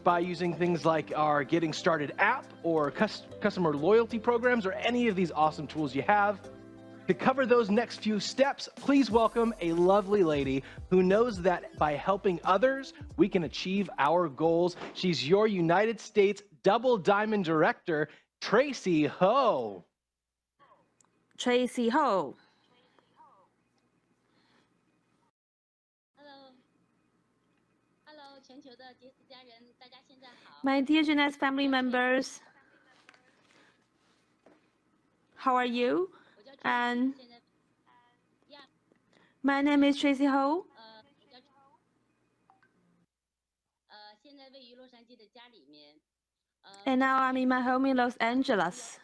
by using things like our Getting Started app or customer loyalty programs or any of these awesome tools you have. To cover those next few steps, please welcome a lovely lady who knows that by helping others, we can achieve our goals. She's your United States Double Diamond Director, Tracy Ho. Tracy Ho. My dear Jeunesse family members, how are you? And my name is Tracy Ho. And now I'm in my home in Los Angeles.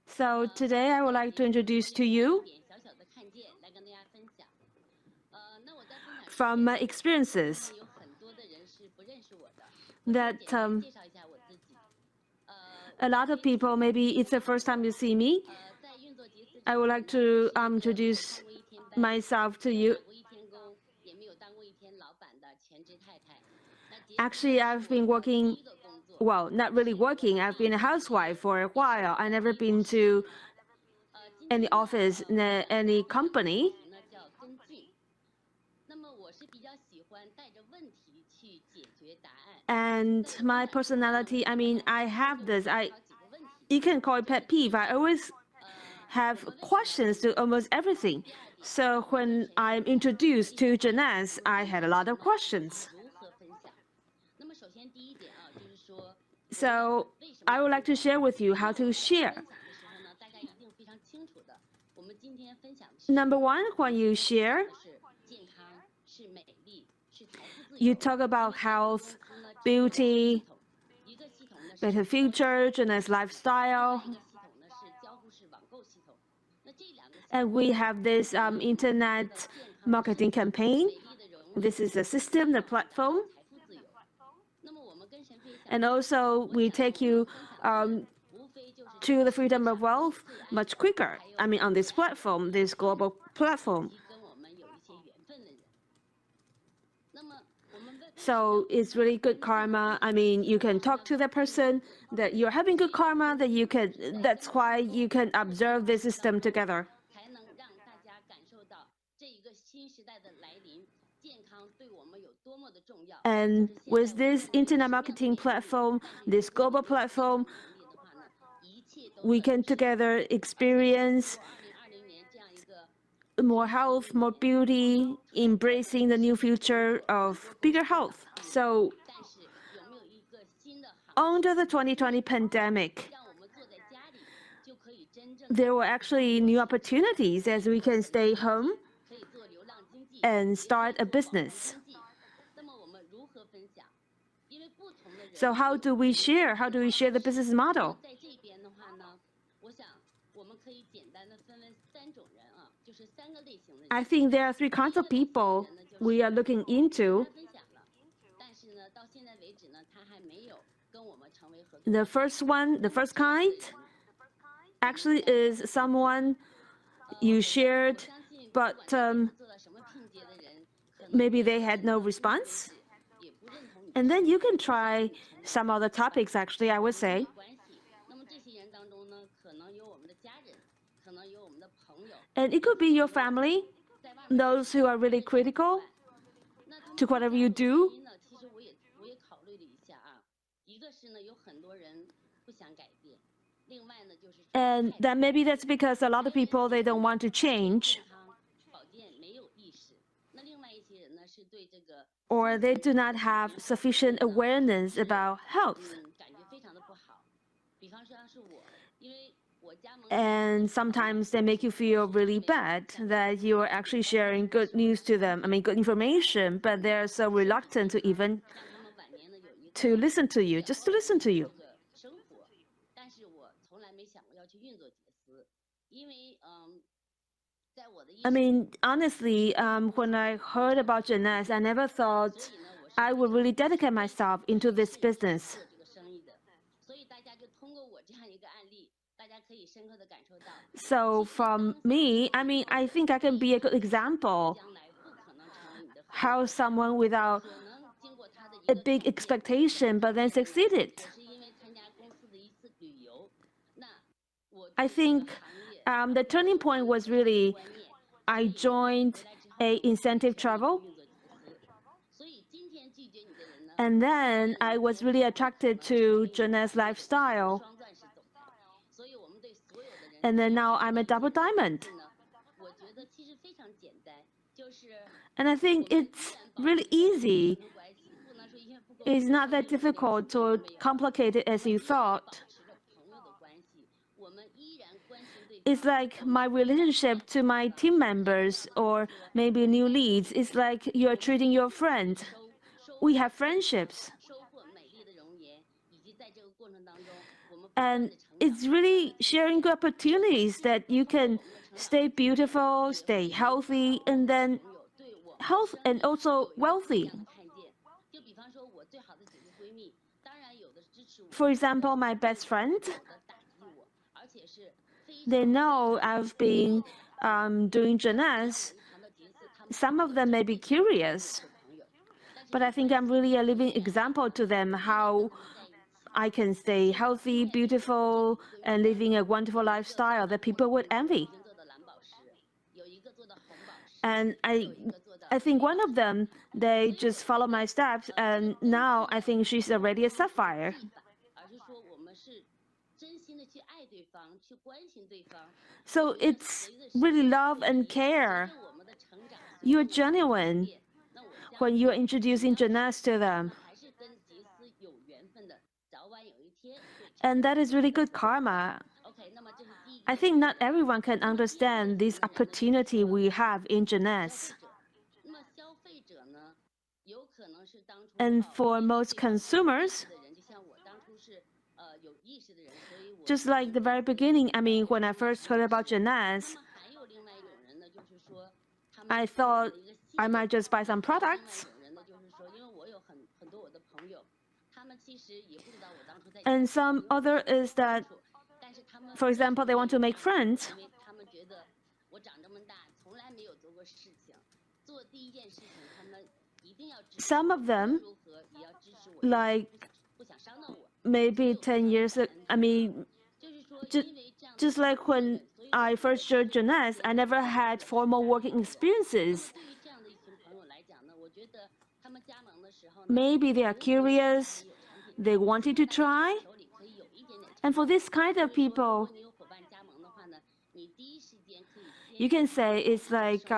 So today I would like to introduce to you from my experiences that a lot of people, maybe it's the first time you see me. I would like to introduce myself to you. Actually, I've been working, well, not really working. I've been a housewife for a while. I've never been to any office, any company. And my personality, I mean, I have this, you can call it pet peeve. I always have questions to almost everything. So when I'm introduced to Jeunesse, I had a lot of questions. So I would like to share with you how to share. Number one, when you share, you talk about health, beauty, better future, Jeunesse lifestyle. And we have this internet marketing campaign. This is a system, the platform. And also, we take you to the freedom of wealth much quicker. I mean, on this platform, this global platform. So it's really good karma. I mean, you can talk to the person that you're having good karma, that you can, that's why you can observe the system together. And with this internet marketing platform, this global platform, we can together experience more health, more beauty, embracing the new future of bigger health. So under the 2020 pandemic, there were actually new opportunities as we can stay home and start a business. So how do we share? How do we share the business model? I think there are three kinds of people we are looking into. The first one, the first kind, actually is someone you shared, but maybe they had no response. And then you can try some other topics, actually, I would say. And it could be your family, those who are really critical to whatever you do. And then maybe that's because a lot of people, they don't want to change. Or they do not have sufficient awareness about health. And sometimes they make you feel really bad that you are actually sharing good news to them, I mean, good information, but they're so reluctant to even to listen to you, just to listen to you. I mean, honestly, when I heard about Jeunesse, I never thought I would really dedicate myself into this business. So from me, I mean, I think I can be a good example how someone without a big expectation, but then succeeded. I think the turning point was really I joined a incentive travel. And then I was really attracted to Jeanette's lifestyle. And then now I'm a double diamond. And I think it's really easy. It's not that difficult or complicated as you thought. It's like my relationship to my team members or maybe new leads. It's like you're treating your friend. We have friendships. And it's really sharing good opportunities that you can stay beautiful, stay healthy, and then health and also wealthy. For example, my best friend, they know I've been doing gymnastics. Some of them may be curious, but I think I'm really a living example to them how I can stay healthy, beautiful, and living a wonderful lifestyle that people would envy. And I think one of them, they just follow my steps, and now I think she's already a sapphire. So it's really love and care. You're genuine when you're introducing gymnastics to them. And that is really good karma. I think not everyone can understand this opportunity we have in gymnastics. And for most consumers, just like the very beginning, I mean, when I first heard about gymnastics, I thought I might just buy some products. And some other is that, for example, they want to make friends. Some of them, like maybe 10 years, I mean, just like when I first joined gymnastics, I never had formal working experiences. Maybe they are curious, they wanted to try. And for this kind of people, you can say it's like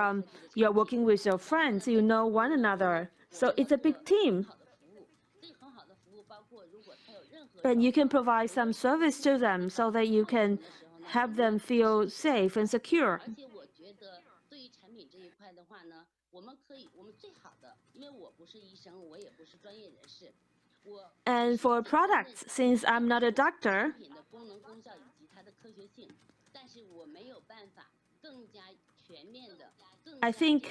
you're working with your friends, you know one another. So it's a big team. And you can provide some service to them so that you can help them feel safe and secure. And for products, since I'm not a doctor, I think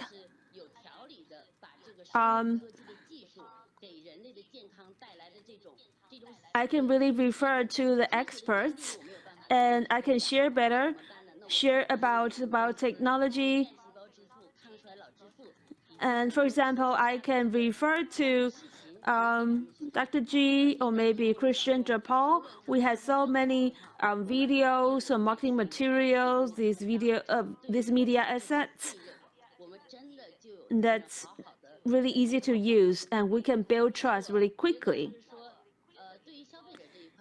I can really refer to the experts, and I can share better, share about technology. And for example, I can refer to Dr. G or maybe Christian Japal. We had so many videos or marketing materials, these media assets. That's really easy to use, and we can build trust really quickly.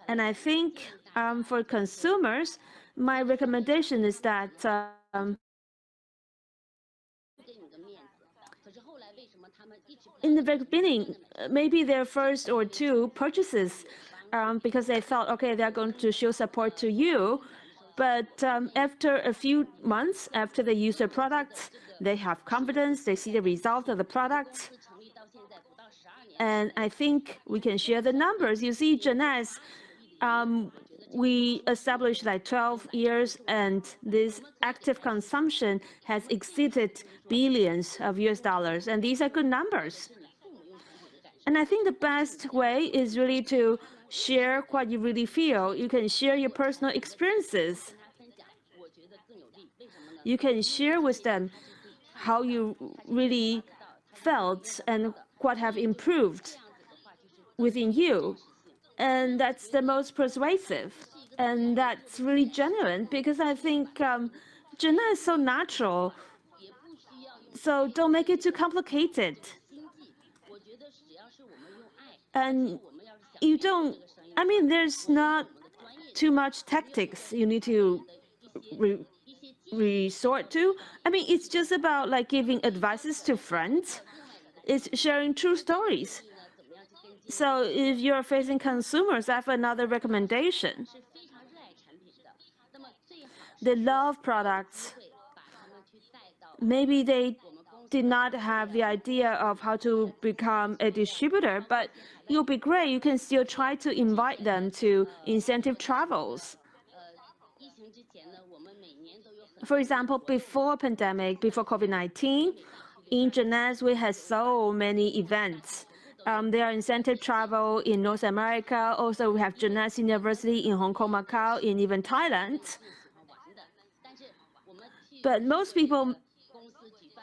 And I think for consumers, my recommendation is that in the very beginning, maybe their first or two purchases, because they thought, okay, they're going to show support to you. But after a few months, after they use the products, they have confidence, they see the result of the products. And I think we can share the numbers. You see, Jeunesse, we established like 12 years, and this active consumption has exceeded billions of US dollars. And these are good numbers. And I think the best way is really to share what you really feel. You can share your personal experiences. You can share with them how you really felt and what have improved. within you. And that's the most persuasive. And that's really genuine because I think Jenna is so natural. So don't make it too complicated. And you don't, I mean, there's not too much tactics you need to resort to. I mean, it's just about like giving advices to friends. It's sharing true stories. So if you're facing consumers, I have another recommendation. They love products. Maybe they did not have the idea of how to become a distributor, but it'll be great. You can still try to invite them to incentive travels. For example, before pandemic, before COVID-19, in Jeunesse, we had so many events. There are incentive travel in North America. Also, we have Jeunesse University in Hong Kong, Macau, in even Thailand. But most people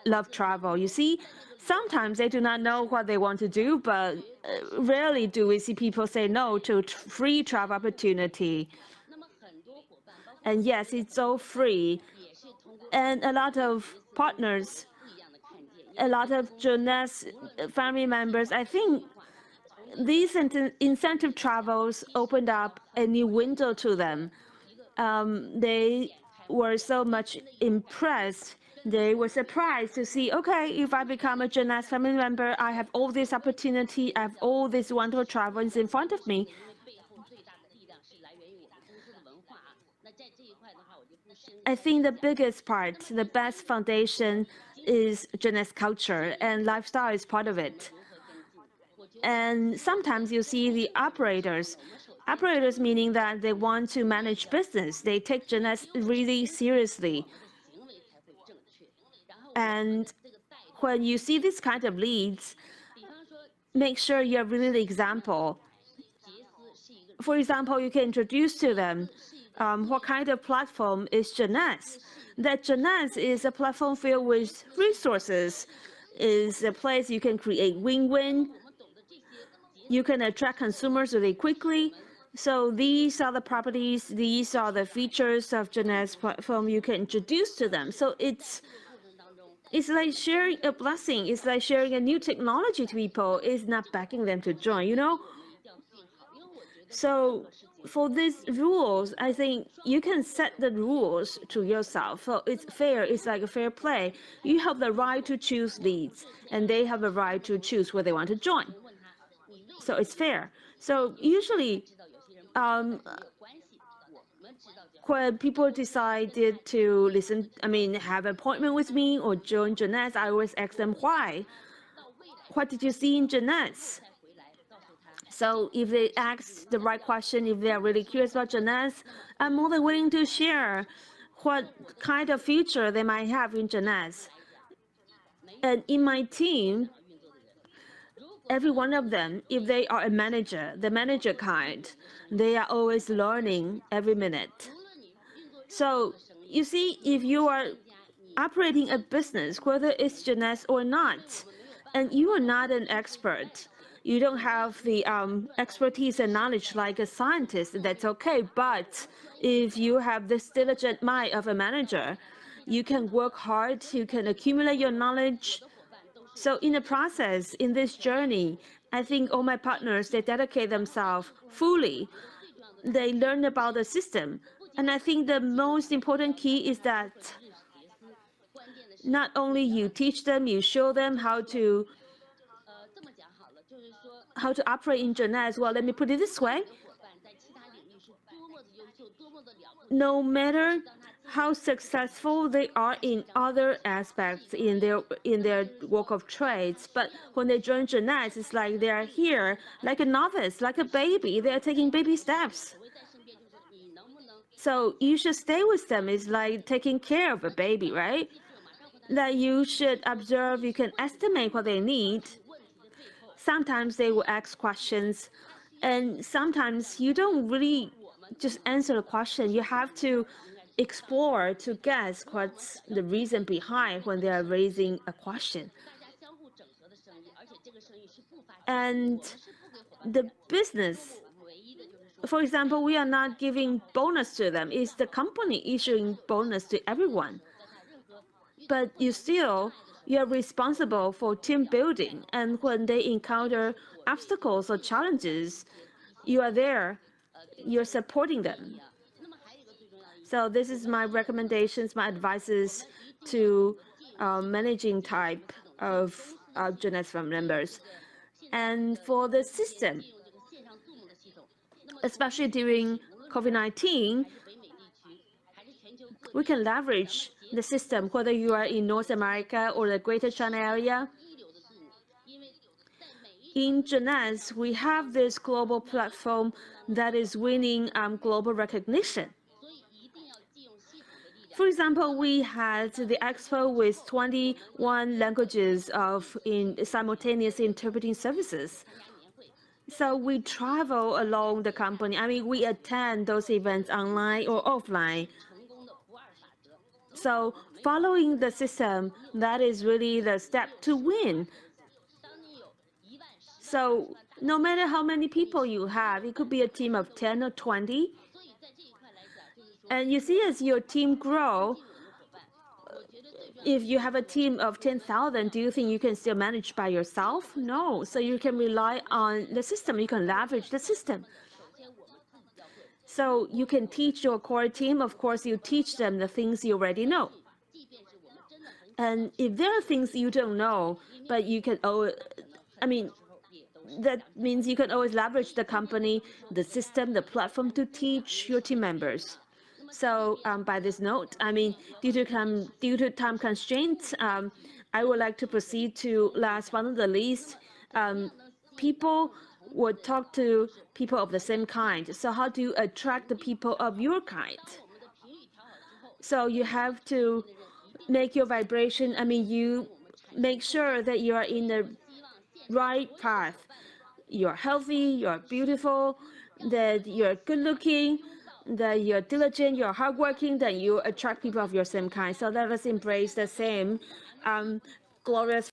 love travel. You see, sometimes they do not know what they want to do, but rarely do we see people say no to free travel opportunity. And yes, it's all free. And a lot of partners, a lot of Jeunesse family members, I think these incentive travels opened up a new window to them. They were so much impressed. They were surprised to see, okay, if I become a Jeunesse family member, I have all this opportunity, I have all these wonderful travels in front of me. I think the biggest part, the best foundation is Jeunesse culture, and lifestyle is part of it. And sometimes you see the operators. Operators meaning that they want to manage business. They take Jeunesse really seriously. And when you see this kind of leads, make sure you're really the example. For example, you can introduce to them what kind of platform is Jeunesse. That Jeunesse is a platform filled with resources, is a place you can create win-win. You can attract consumers really quickly. So these are the properties, these are the features of Jeunesse platform you can introduce to them. So it's like sharing a blessing. It's like sharing a new technology to people. It's not begging them to join, you know? So for these rules, I think you can set the rules to yourself. So it's fair. It's like a fair play. You have the right to choose leads, and they have the right to choose where they want to join. So it's fair. So usually, when people decided to listen, I mean, have an appointment with me or join Jeunesse, I always ask them why. What did you see in Jeunesse? So if they ask the right question, if they are really curious about Jeunesse, I'm more than willing to share what kind of future they might have in Jeunesse. And in my team, every one of them, if they are a manager, the manager kind, they are always learning every minute. So you see, if you are operating a business, whether it's Jeunesse or not, and you are not an expert, you don't have the expertise and knowledge like a scientist, that's okay. But if you have this diligent mind of a manager, you can work hard, you can accumulate your knowledge. So in the process, in this journey, I think all my partners, they dedicate themselves fully. They learn about the system. And I think the most important key is that not only you teach them, you show them how to operate in Jeunesse. Well, let me put it this way. No matter how successful they are in other aspects in their work of trades, but when they join Jeunesse, it's like they are here like a novice, like a baby. They are taking baby steps. So you should stay with them. It's like taking care of a baby, right? That you should observe, you can estimate what they need. Sometimes they will ask questions, and sometimes you don't really just answer the question. You have to explore to guess what's the reason behind when they are raising a question. And the business, for example, we are not giving bonus to them. It's the company issuing bonus to everyone. But you're responsible for team building. And when they encounter obstacles or challenges, you are there. You're supporting them. So this is my recommendations, my advices to managing type of Genesis members. And for the system, especially during COVID-19, we can leverage the system, whether you are in North America or the Greater China area. In Genes, we have this global platform that is winning global recognition. For example, we had the expo with 21 languages in simultaneous interpreting services. So we travel along the company. I mean, we attend those events online or offline. So following the system, that is really the step to win. So no matter how many people you have, it could be a team of 10 or 20. And you see, as your team grow, if you have a team of 10,000, do you think you can still manage by yourself? No. So you can rely on the system. You can leverage the system. So you can teach your core team. Of course, you teach them the things you already know. And if there are things you don't know, but you can, that means you can always leverage the company, the system, the platform to teach your team members. So by this note, due to time constraints, I would like to proceed to last but not the least. People would talk to people of the same kind. So how do you attract the people of your kind? So you have to make your vibration. You make sure that you are in the right path. You're healthy, you're beautiful, that you're good looking, that you're diligent, you're hardworking, that you attract people of your same kind. So let us embrace the same glorious